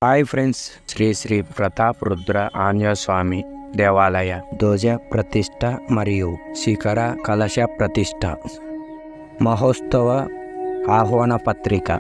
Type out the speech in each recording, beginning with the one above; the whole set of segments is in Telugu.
హాయ్ ఫ్రెండ్స్, శ్రీ శ్రీ ప్రతాప్ రుద్ర ఆంజనేయ స్వామి దేవాలయ ధ్వజ ప్రతిష్ట మరియు శిఖర కలశ ప్రతిష్ట మహోత్సవ ఆహ్వాన పత్రిక.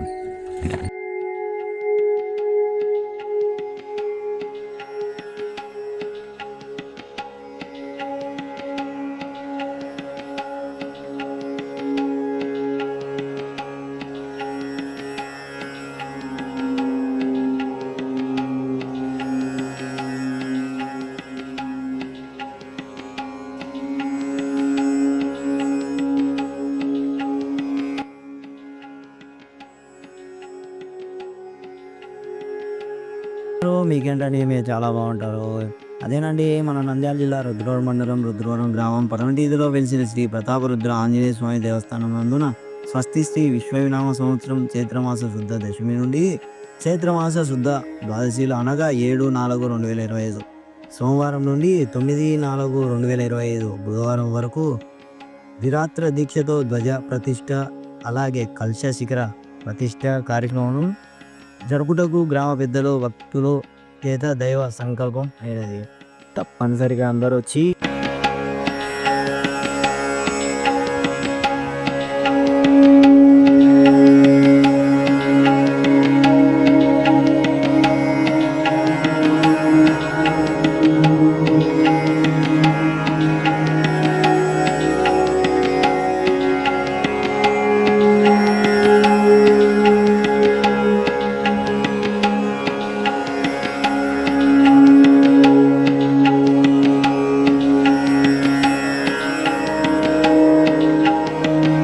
మీకేంటండి, మీరు చాలా బాగుంటారు. అదేనండి, మన నంద్యాల జిల్లా రుద్రవరం మండలం రుద్రవరం గ్రామం పరమటీదిలో వెలిసిన శ్రీ ప్రతాప రుద్ర ఆంజనేయ స్వామి దేవస్థానం నందున స్వస్తి శ్రీ విశ్వవినామ సంవత్సరం చైత్రమాస శుద్ధ దశమి నుండి చైత్రమాస శుద్ధ ద్వాదశిలు అనగా 7/4/2025 సోమవారం నుండి 9/4/2025 బుధవారం వరకు విరాత్ర దీక్షతో ధ్వజ ప్రతిష్ట అలాగే కలశ శిఖర ప్రతిష్ట కార్యక్రమం జరుపుటకు గ్రామ పెద్దలు భక్తులు చేత దైవ సంకల్పం అయినది. తప్పనిసరిగా అందరూ వచ్చి